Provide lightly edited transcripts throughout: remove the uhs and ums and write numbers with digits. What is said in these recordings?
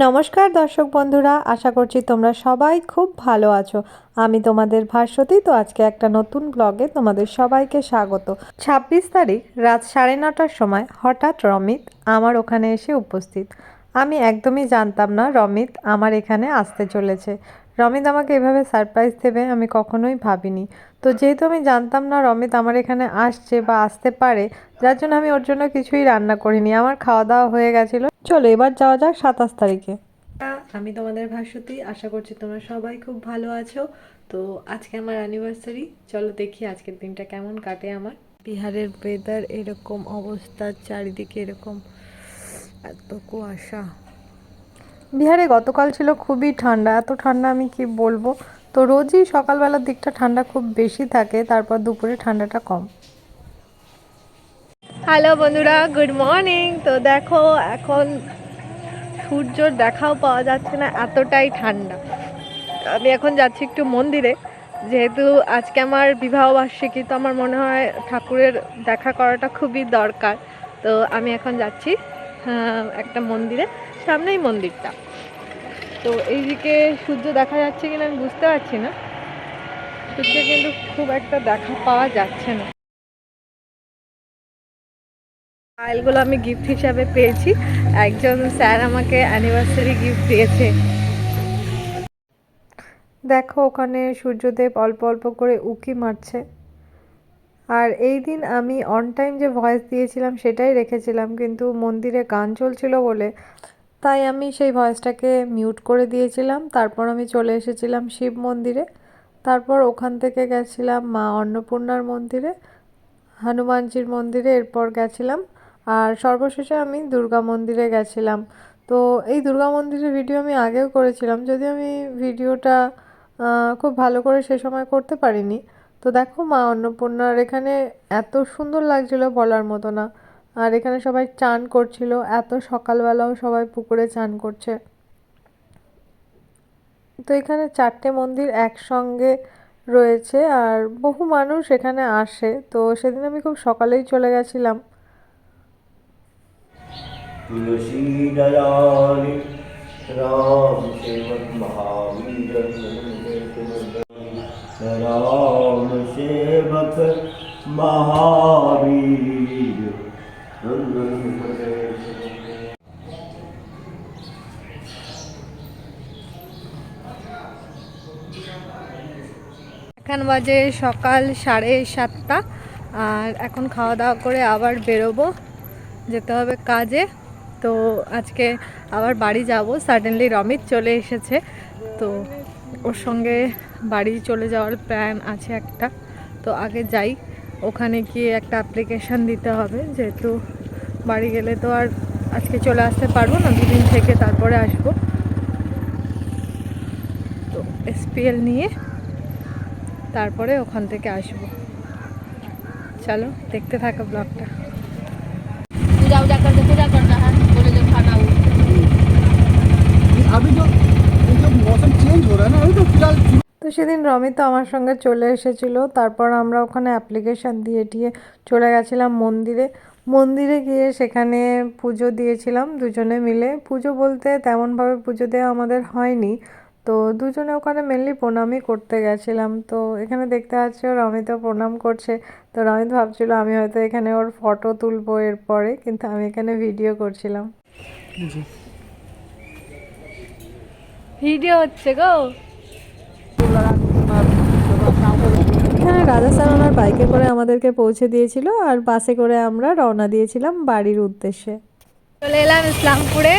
নমস্কার দর্শক বন্ধুরা, আশা করছি তোমরা সবাই খুব ভালো আছো। আমি তোমাদের ভাস্বতী। তো আজকে একটা নতুন ব্লগে তোমাদের সবাইকে স্বাগত। 26 তারিখ রাত 9:30টার সময় হঠাৎ রমিত আমার ওখানে এসে উপস্থিত। আমি একদমই জানতাম না রমিত আমার এখানে আসতে চলেছে। রমিত আমাকে এভাবে সারপ্রাইজ দেবে আমি কখনোই ভাবিনি। তো যেহেতু আমি জানতাম না রমিত আমার এখানে আসছে বা আসতে পারে, যার জন্য আমি ওর জন্য কিছুই রান্না করিনি। আমার খাওয়া দাওয়া হয়ে গেছিলো। চলো এবার যাওয়া যাক 27 তারিখে। আমি তোমাদের ভাস্বতী, আশা করছি তোমরা সবাই খুব ভালো আছো। তো আজকে আমার অ্যানিভার্সারি, চলো দেখি আজকের দিনটা কেমন কাটে আমার। বিহারের ওয়েদার এরকম অবস্থা, চারিদিকে এরকম এত কুয়াশা। বিহারে গতকাল ছিল খুবই ঠান্ডা, এত ঠান্ডা আমি কি বলবো। তো রোজই সকালবেলার দিকটা ঠান্ডা খুব বেশি থাকে, তারপর দুপুরে ঠান্ডাটা কম। হ্যালো বন্ধুরা, গুড মর্নিং। তো দেখো এখন সূর্যর দেখাও পাওয়া যাচ্ছে না, এতটাই ঠান্ডা। আমি এখন যাচ্ছি একটু মন্দিরে, যেহেতু আজকে আমার বিবাহবার্ষিকী। তো আমার মনে হয় ঠাকুরের দেখা করাটা খুবই দরকার। তো আমি এখন যাচ্ছি একটা মন্দিরে, সামনেই মন্দিরটা। তো এইদিকে সূর্য দেখা যাচ্ছে কিনা আমি বুঝতে পারছি না, সূর্য কিন্তু খুব একটা দেখা পাওয়া যাচ্ছে না। ফাইলগুলো আমি গিফট হিসাবে পেয়েছি, একজন স্যার আমাকে অ্যানিভার্সারি গিফট দিয়েছে। দেখো ওখানে সূর্যদেব অল্প অল্প করে উঁকি মারছে। আর এই দিন আমি অন টাইম যে ভয়েস দিয়েছিলাম সেটাই রেখেছিলাম, কিন্তু মন্দিরে গান চলছিল বলে তাই আমি সেই ভয়েসটাকে মিউট করে দিয়েছিলাম। তারপর আমি চলে এসেছিলাম শিব মন্দিরে, তারপর ওখান থেকে গেছিলাম মা অন্নপূর্ণার মন্দিরে, হনুমানজির মন্দিরে, এরপর গেছিলাম আর সর্বশেষে আমি দুর্গা মন্দিরে গেছিলাম। তো এই দুর্গা মন্দিরের ভিডিও আমি আগেও করেছিলাম, যদি আমি ভিডিওটা খুব ভালো করে সে সময় করতে পারিনি। তো দেখো মা অন্নপূর্ণার এখানে এত সুন্দর লাগছিল বলার মতো না। আর এখানে সবাই চান করছিল, এত সকালবেলাও সবাই পুকুরে চান করছে। তো এখানে 4টে মন্দির একসঙ্গে রয়েছে আর বহু মানুষ এখানে আসে। তো সেদিন আমি খুব সকালেই চলে গেছিলাম। তুলসী দয়ালি রাম সেবক মহাবীর, রাম সেবক মহাবীর। এখন বাজে সকাল 7:30 আর এখন খাওয়া দাওয়া করে আবার বেরোবো, যেতে হবে কাজে। তো আজকে আবার বাড়ি যাব। সাডেনলি রমিত চলে এসেছে, তো ওর সঙ্গে বাড়ি চলে যাওয়ার প্ল্যান আছে একটা। তো আগে যাই, ওখানে গিয়ে একটা অ্যাপ্লিকেশান দিতে হবে, যেহেতু বাড়ি গেলে তো আর আজকে চলে আসতে পারবো না, দুদিন থেকে তারপরে আসবো। তো এসপিএল নিয়ে তারপরে ওখান থেকে আসবো। চলো দেখতে থাকো ব্লগটা। তো সেদিন রমিত আমার সঙ্গে চলে এসেছিলো, তারপর আমরা ওখানে অ্যাপ্লিকেশান দিয়ে চলে গেছিলাম মন্দিরে। মন্দিরে গিয়ে সেখানে পুজো দিয়েছিলাম দুজনে মিলে। পুজো বলতে তেমনভাবে পুজো দেওয়া আমাদের হয়নি, তো দুজনে ওখানে মেনলি প্রণামই করতে গেছিলাম। তো এখানে দেখতে পাচ্ছি রমিতও প্রণাম করছে। তো রমিত ভাবছিল আমি হয়তো এখানে ওর ফটো তুলবো এরপরে, কিন্তু আমি এখানে ভিডিও করছিলাম। ভিডিও হচ্ছে গো। হ্যাঁ, রাজা স্যার ওনার বাইকে করে আমাদেরকে পৌঁছে দিয়েছিল আর বাসে করে আমরা রওনা দিয়েছিলাম বাড়ির উদ্দেশ্যে। চলে এলাম ইসলামপুরে,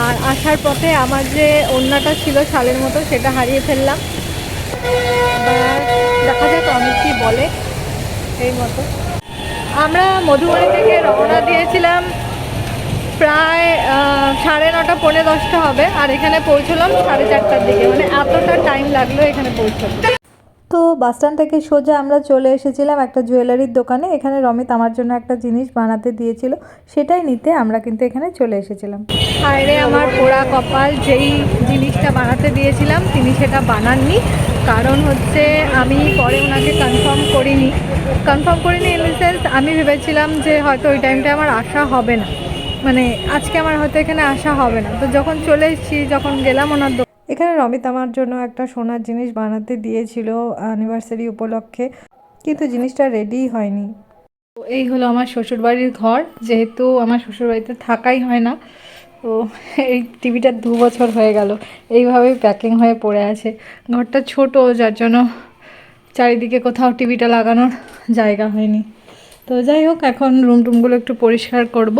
আর আসার পথে আমার যে ওড়নাটা ছিল শালের মতো সেটা হারিয়ে ফেললাম। এবার দেখা যাক অনেক কি বলে। এই মতো আমরা মধুবনী থেকে রওনা দিয়েছিলাম প্রায় 9:30 পৌনে 10টা হবে, আর এখানে পৌঁছলাম 4:30টার দিকে, মানে এতটা টাইম লাগলো এখানে পৌঁছতে। তো বাসস্ট্যান্ড থেকে সোজা আমরা চলে এসেছিলাম একটা জুয়েলারির দোকানে। এখানে রমিত আমার জন্য একটা জিনিস বানাতে দিয়েছিল, সেটাই নিতে আমরা কিন্তু এখানে চলে এসেছিলাম। হায়রে আমার পোড়া কপাল, যেই জিনিসটা বানাতে দিয়েছিলাম তিনি সেটা বানাননি। কারণ হচ্ছে আমি পরে ওনাকে কনফার্ম করিনি ইন দ্য সেন্স আমি ভেবেছিলাম যে হয়তো ওই টাইমটা আমার আসা হবে না। মানে আজকে আমার হয়তো এখানে আসা হবে না। তো যখন চলে এসেছি, যখন গেলাম ওনার এখানে রমিত আমার জন্য একটা সোনার জিনিস বানাতে দিয়েছিল অ্যানিভার্সারি উপলক্ষে, কিন্তু জিনিসটা রেডি হয়নি। তো এই হলো আমার শ্বশুরবাড়ির ঘর, যেহেতু আমার শ্বশুরবাড়িতে থাকাই হয় না, তো এই টিভিটা 2 বছর হয়ে গেল এইভাবেই প্যাকিং হয়ে পড়ে আছে। ঘরটা ছোট, যার জন্য চারিদিকে কোথাও টিভিটা লাগানোর জায়গা হয়নি। তো যাই হোক, এখন রুম টুমগুলো একটু পরিষ্কার করব।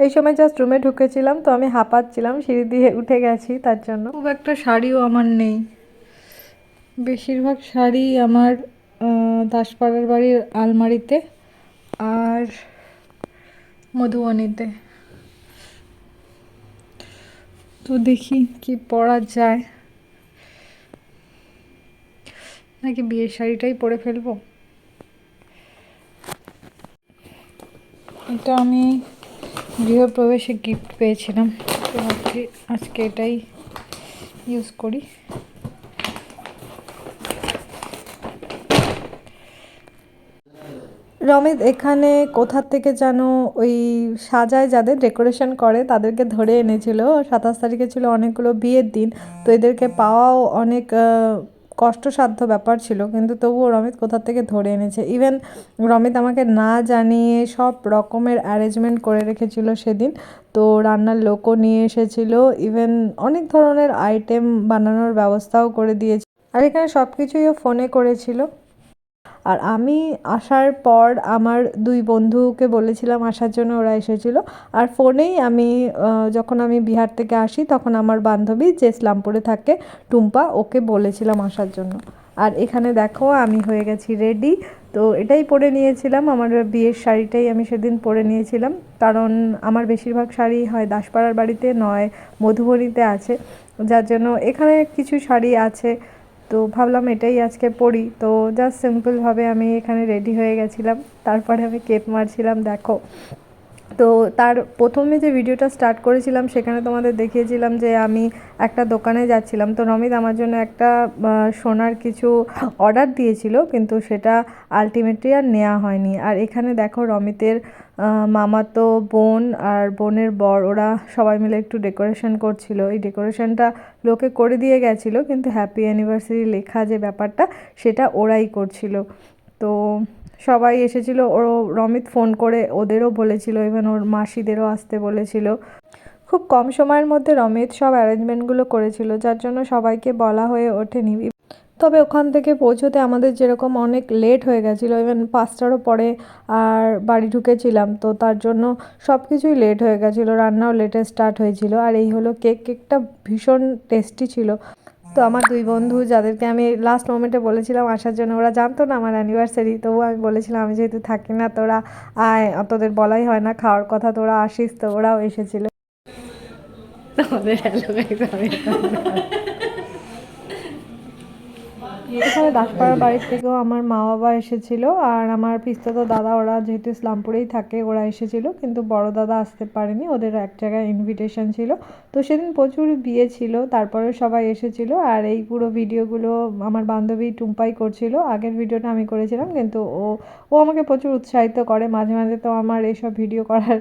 এই সময় জাস্ট রুমে ঢুকেছিলাম, তো আমি হাঁপাচ্ছিলাম, সিঁড়ি দিয়ে উঠে গেছি, তার জন্য। খুব একটা শাড়িও আমার নেই, বেশিরভাগ শাড়ি আমার দাসপাড়ার বাড়ির আলমারিতে আর মধুবনীতে। তো দেখি কি পরা যায়, নাকি বিয়ের শাড়িটাই পরে ফেলবো। এটা আমি গৃহপ্রবেশে গিফট পেয়েছিলাম, তো ভাবছি আজকে এটাই ইউজ করি। রমিত এখানে কোথার থেকে যেন ওই সাজায় যাদের ডেকোরেশন করে তাদেরকে ধরে এনেছিল। 27 তারিখে ছিল অনেকগুলো বিয়ের দিন, তো এদেরকে পাওয়াও অনেক কষ্টসাধ্য ব্যাপার ছিল, কিন্তু তবুও রমিত কোথার থেকে ধরে এনেছে। ইভেন রমিত আমাকে না জানিয়ে সব রকমের অ্যারেঞ্জমেন্ট করে রেখেছিল সেদিন। তো রান্নার লোকও নিয়ে এসেছিল, ইভেন অনেক ধরনের আইটেম বানানোর ব্যবস্থাও করে দিয়েছে। আর এখানে সব কিছুই ও ফোনে করেছিল। আর আমি আসার পর আমার 2 বন্ধুকে বলেছিলাম আসার জন্য, ওরা এসেছিল। আর ফোনেই আমি যখন আমি বিহার থেকে আসি তখন আমার বান্ধবী যে ইসলামপুরে থাকে, টুম্পা, ওকে বলেছিলাম আসার জন্য। আর এখানে দেখো আমি হয়ে গেছি রেডি। তো এটাই পরে নিয়েছিলাম, আমার বিয়ের শাড়িটাই আমি সেদিন পরে নিয়েছিলাম, কারণ আমার বেশিরভাগ শাড়ি হয় দাসপাড়ার বাড়িতে নয় মধুবনীতে আছে, যার জন্য এখানে কিছু শাড়ি আছে। তো ভাবলাম এটাই আজকে পরি। তো জাস্ট সিম্পলভাবে আমি এখানে রেডি হয়ে গেছিলাম, তারপরে আমি কেক মারছিলাম দেখো। তো তার প্রথমে যে ভিডিওটা স্টার্ট করেছিলাম সেখানে তোমাদের দেখিয়েছিলাম যে আমি একটা দোকানে যাচ্ছিলাম, তো রমিত আমার জন্য একটা সোনার কিছু অর্ডার দিয়েছিল, কিন্তু সেটা আলটিমেটলি আর নেওয়া হয়নি। আর এখানে দেখো রমিতের মামাতো বোন আর বোনের বর, ওরা সবাই মিলে একটু ডেকোরেশন করছিল। এই ডেকোরেশনটা লোকে করে দিয়ে গেছিলো, কিন্তু হ্যাপি অ্যানিভার্সারি লেখা যে ব্যাপারটা সেটা ওরাই করছিল। তো সবাই এসেছিলো, ও রমিত ফোন করে ওদেরও বলেছিল, ইভেন ওর মাসিদেরও আসতে বলেছিল। খুব কম সময়ের মধ্যে রমিত সব অ্যারেঞ্জমেন্টগুলো করেছিল, যার জন্য সবাইকে বলা হয়ে ওঠেনি। তবে ওখান থেকে পৌঁছোতে আমাদের যেরকম অনেক লেট হয়ে গেছিলো, ইভেন 5টারও পরে আর বাড়ি ঢুকেছিলাম, তো তার জন্য সব কিছুই লেট হয়ে গেছিলো, রান্নাও লেটে স্টার্ট হয়েছিল। আর এই হলো কেকটা ভীষণ টেস্টি ছিল। তো আমার 2 বন্ধু যাদেরকে আমি লাস্ট মোমেন্টে বলেছিলাম আসার জন্য, ওরা জানতো না আমার অ্যানিভার্সারি, তবুও আমি বলেছিলাম আমি যেহেতু থাকি না তোরা আয়, তোদের বলাই হয় না খাওয়ার কথা, তোরা আসিস, তো ওরাও এসেছিলো। এখানে দাসপাড়ার বাড়ির থেকেও আমার মা বাবা এসেছিল, আর আমার পিস্তত দাদা, ওরা যেহেতু ইসলামপুরেই থাকে ওরা এসেছিল, কিন্তু বড় দাদা আসতে পারেনি, ওদের এক জায়গায় ইনভিটেশন ছিল। তো সেদিন প্রচুর বিয়ে ছিল, তারপরে সবাই এসেছিল। আর এই পুরো ভিডিওগুলো আমার বান্ধবী টুম্পাই করছিল, আগের ভিডিওটা আমি করেছিলাম, কিন্তু ও ও আমাকে প্রচুর উৎসাহিত করে। মাঝে মাঝে তো আমার এইসব ভিডিও করার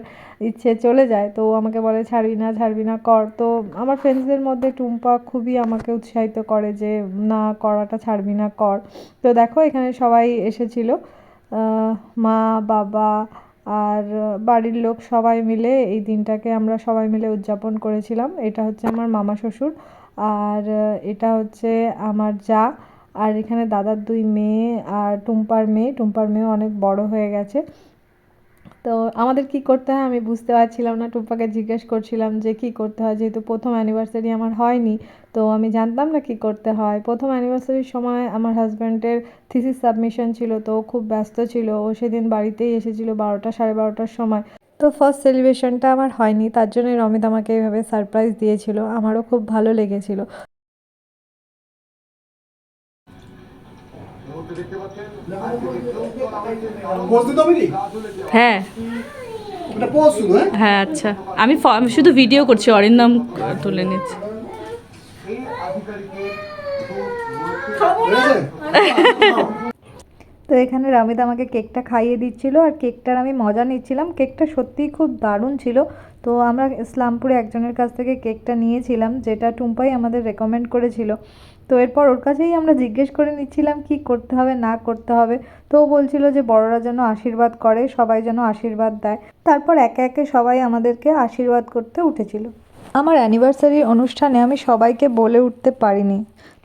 ইচ্ছে চলে যায়, তো ও আমাকে বলে ছাড়বি না ছাড়বি না, কর। তো আমার ফ্রেন্ডসদের মধ্যে টুম্পা খুবই আমাকে উৎসাহিত করে যে না, করাটা ছাড়বি না, কর। তো দেখো এখানে সবাই এসেছিল, মা বাবা আর বাড়ির লোক সবাই মিলে এই দিনটাকে আমরা সবাই মিলে উদযাপন করেছিলাম। এটা হচ্ছে আমার মামা শ্বশুর, আর এটা হচ্ছে আমার জা, আর এখানে দাদার 2 মেয়ে আর টুম্পার মেয়ে অনেক বড় হয়ে গেছে। তো আমাদের কি করতে হয় আমি বুঝতে পারছিলাম না, টুম্পাকে জিজ্ঞেস করছিলাম যে কি করতে হয়, যেহেতু প্রথম অ্যানিভার্সারি আমার হয়নি, তো আমি জানতাম না কি করতে হয়। প্রথম অ্যানিভার্সারির সময় আমার হাজব্যান্ডের থিসিস সাবমিশন ছিল, তো ও খুব ব্যস্ত ছিল, ও সেদিন বাড়িতেই এসেছিল 12টা 12:30টার সময়। তো ফার্স্ট সেলিব্রেশনটা আমার হয়নি, তার জন্যই রমিত আমাকে এইভাবে সারপ্রাইজ দিয়েছিল, আমারও খুব ভালো লেগেছিল। হ্যাঁ হ্যাঁ আচ্ছা, আমি শুধু ভিডিও করছি, অরিন্দম তুলে নিচ্ছি। তো এখানে রমিত আমাকে কেকটা খাইয়ে দিচ্ছিল আর কেকটার আমি মজা নিচ্ছিলাম। কেকটা সত্যিই খুব দারুণ ছিল। তো আমরা ইসলামপুরে একজনের কাছ থেকে কেকটা নিয়েছিলাম, যেটা টুম্পাই আমাদের রেকমেন্ড করেছিল। তো এরপর ওর কাছেই আমরা জিজ্ঞেস করে নিচ্ছিলাম কি করতে হবে না করতে হবে। তো ও বলছিল যে বড়রা যেন আশীর্বাদ করে, সবাই যেন আশীর্বাদ দেয়। তারপর একে একে সবাই আমাদেরকে আশীর্বাদ করতে উঠেছিল। আমার অ্যানিভার্সারির অনুষ্ঠানে আমি সবাইকে বলে উঠতে পারিনি,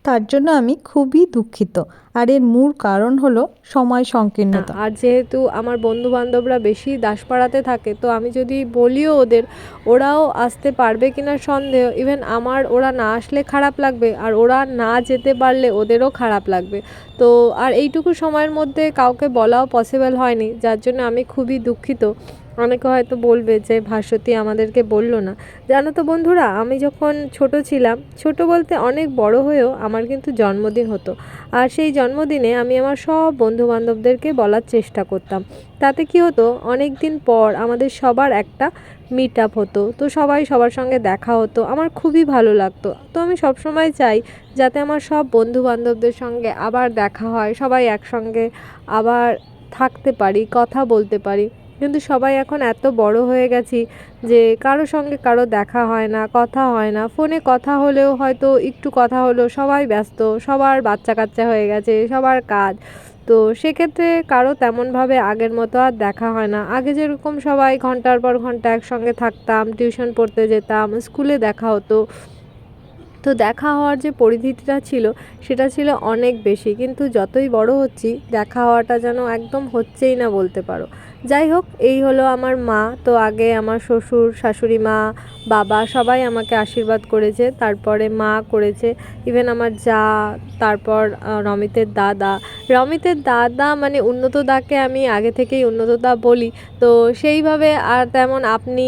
তার জন্য আমি খুবই দুঃখিত। আর এর মূল কারণ হলো সময় সংকীর্ণতা। আর যেহেতু আমার বন্ধু বান্ধবরা বেশি দাসপাড়াতে থাকে, তো আমি যদি বলিও ওদের, ওরাও আসতে পারবে কিনা সন্দেহ। ইভেন আমার ওরা না আসলে খারাপ লাগবে, আর ওরা না যেতে পারলে ওদেরও খারাপ লাগবে। তো আর এইটুকু সময়ের মধ্যে কাউকে বলাও পসিবল হয়নি, যার জন্য আমি খুবই দুঃখিত। অনেকে হয়তো বলবে যে ভাস্বতী আমাদেরকে বললো না। জানো তো বন্ধুরা, আমি যখন ছোট ছিলাম, ছোট বলতে অনেক বড় হয়েও আমার কিন্তু জন্মদিন হতো। আর সেই জন্মদিনে আমি আমার সব বন্ধু বান্ধবদেরকে বলার চেষ্টা করতাম। তাতে কি হতো, অনেক দিন পর আমাদের সবার একটা মিট আপ হতো, তো সবাই সবার সঙ্গে দেখা হতো, আমার খুবই ভালো লাগতো। তো আমি সবসময় চাই যাতে আমার সব বন্ধু বান্ধবদের সঙ্গে আবার দেখা হয়, সবাই একসঙ্গে আবার থাকতে পারি, কথা বলতে পারি। কিন্তু সবাই এখন এত বড় হয়ে গেছি যে কারো সঙ্গে কারো দেখা হয় না, কথা হয় না। ফোনে কথা হলেও হয়তো একটু কথা হলো, সবাই ব্যস্ত, সবার বাচ্চা কাচ্চা হয়ে গেছে, সবার কাজ। তো সেক্ষেত্রে কারো তেমনভাবে আগের মতো আর দেখা হয় না। আগে যেরকম সবাই ঘন্টার পর ঘন্টা একসঙ্গে থাকতাম, টিউশন পড়তে যেতাম, স্কুলে দেখা হতো, তো দেখা হওয়ার যে পরিধিটা ছিল সেটা ছিল অনেক বেশি। কিন্তু যতই বড় হচ্ছি, দেখা হওয়াটা যেন একদম হচ্ছেই না বলতে পারো। যাই হোক, এই হলো আমার মা। তো আগে আমার শ্বশুর শাশুড়ি মা, বাবা সবাই আমাকে আশীর্বাদ করেছে, তারপরে মা করেছে, ইভেন আমার যা, তারপর রমিতের দাদা মানে উন্নত দাকে আমি আগে থেকেই উন্নত দা বলি। তো সেইভাবে আর তেমন আপনি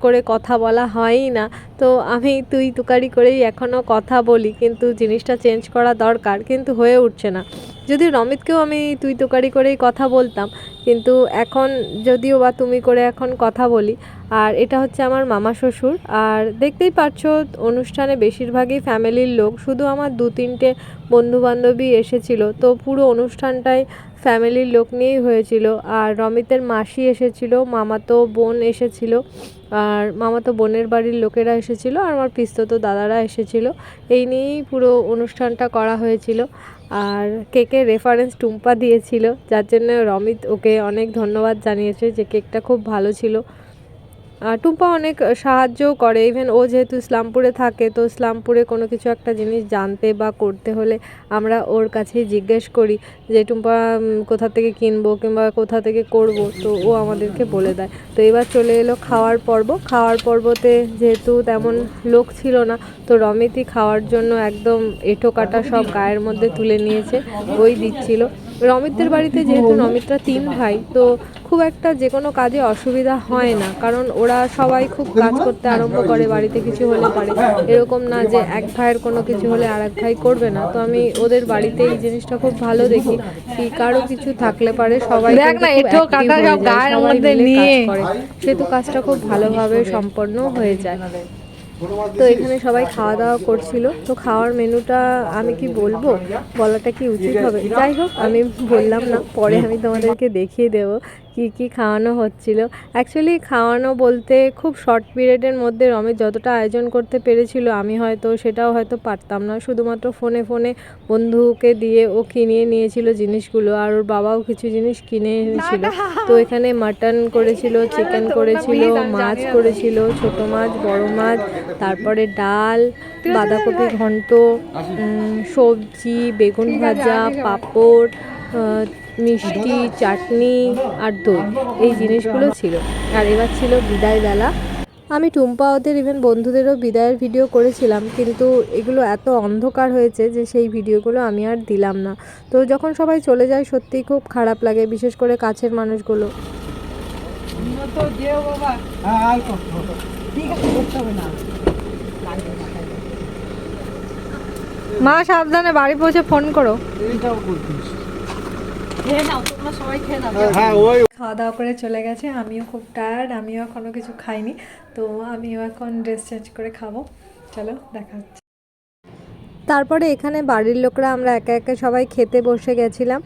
করে কথা বলা হয়ই না। তো আমি তুই তুকারি করেই এখনও কথা বলি, কিন্তু জিনিসটা চেঞ্জ করা দরকার, কিন্তু হয়ে উঠছে না। যদিও রমিতকেও আমি তুই তুকারি করেই কথা বলতাম, কিন্তু এখন যদিও বা তুমি করে এখন কথা বলি। আর এটা হচ্ছে আমার মামা শ্বশুর। আর দেখতেই পাচ্ছো অনুষ্ঠানে বেশিরভাগই ফ্যামিলির লোক, শুধু আমার 2-3টে বন্ধুবান্ধবী এসেছিল। তো পুরো অনুষ্ঠানটাই ফ্যামিলির লোক নিয়েই হয়েছিল। আর রমিতের মাসি এসেছিল, মামাতো বোন এসেছিল, আর মামাতো বোনের বাড়ির লোকেরা এসেছিল, আর আমার পিস্ততো দাদারা এসেছিল। এই নিয়েই পুরো অনুষ্ঠানটা করা হয়েছিল। আর কেকের রেফারেন্স টুম্পা দিয়েছিল, যার জন্য রমিত ওকে অনেক ধন্যবাদ জানিয়েছে যে কেকটা খুব ভালো ছিল। আর টুম্পা অনেক সাহায্যও করে। ইভেন ও যেহেতু ইসলামপুরে থাকে, তো ইসলামপুরে কোনো কিছু একটা জিনিস জানতে বা করতে হলে আমরা ওর কাছেই জিজ্ঞেস করি যে টুম্পা কোথা থেকে কিনবো কিংবা কোথা থেকে করব, তো ও আমাদেরকে বলে দেয়। তো এবার চলে এলো খাওয়ার পর্ব। খাওয়ার পর্বতে যেহেতু তেমন লোক ছিল না, তো রমিতই খাওয়ার জন্য একদম এঁঠো কাটা সব গায়ের মধ্যে তুলে নিয়েছে, ওই দিচ্ছিল। রমিতদের বাড়িতে যেহেতু রমিতরা 3 ভাই, তো খুব একটা যে কোনো কাজে অসুবিধা হয় না, কারণ ওরা সবাই খুব কাজ করতে আরম্ভ করে বাড়িতে কিছু হলে পারে। এরকম না যে এক ভাইয়ের কোনো কিছু হলে আর এক ভাই করবে না। তো আমি ওদের বাড়িতে এই জিনিসটা খুব ভালো দেখি, কি কারো কিছু থাকলে পারে সবাই সেহেতু কাজটা খুব ভালোভাবে সম্পন্ন হয়ে যায়। তো এখানে সবাই খাওয়া দাওয়া করছিল। তো খাওয়ার মেনুটা আমি কি বলবো, বলাটা কি উচিত হবে? যাই হোক, আমি বললাম না, পরে আমি তোমাদেরকে দেখিয়ে দেবো কি কি খাওয়ানো হচ্ছিল। অ্যাকচুয়ালি খাওয়ানো বলতে খুব শর্ট পিরিয়ডের মধ্যে রমেশ যতটা আয়োজন করতে পেরেছিল, আমি হয়তো সেটাও হয়তো পারতাম না। শুধুমাত্র ফোনে ফোনে বন্ধুকে দিয়ে ও কিনিয়ে নিয়েছিল জিনিসগুলো, আর ওর বাবাও কিছু জিনিস কিনে এনেছিল। তো এখানে মাটন করেছিল, চিকেন করেছিল, মাছ করেছিল, ছোট মাছ, বড় মাছ, তারপরে ডাল, বাঁধাকপি ঘন্ট, সবজি, বেগুন ভাজা, পাঁপড়, মিষ্টি, চাটনি আর দই, এই জিনিসগুলো ছিল। আর এবার ছিল বিদায়বেলা। আমি টুম্পা ওদের ইভেন বন্ধুদেরও বিদায়ের ভিডিও করেছিলাম, কিন্তু এগুলো এত অন্ধকার হয়েছে যে সেই ভিডিওগুলো আমি আর দিলাম না। তো যখন সবাই চলে যায় সত্যিই খুব খারাপ লাগে, বিশেষ করে কাছের মানুষগুলো। মা সাবধানে বাড়ি পৌঁছে ফোন করো। খাওয়া দাওয়া করে চলে গেছে, আমিও খুব টায়ার্ড, আমিও এখনো কিছু খাইনি। তো আমিও এখন ড্রেস চেঞ্জ করে খাবো। চলো দেখা হচ্ছে। তারপরে এখানে বাড়ির লোকরা আমরা একে একে সবাই খেতে বসে গেছিলাম।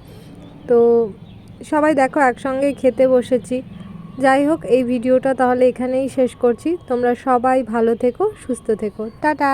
তো সবাই দেখো একসঙ্গেই খেতে বসেছি। যাই হোক, এই ভিডিওটা তাহলে এখানেই শেষ করছি। তোমরা সবাই ভালো থেকো, সুস্থ থেকো, টাটা।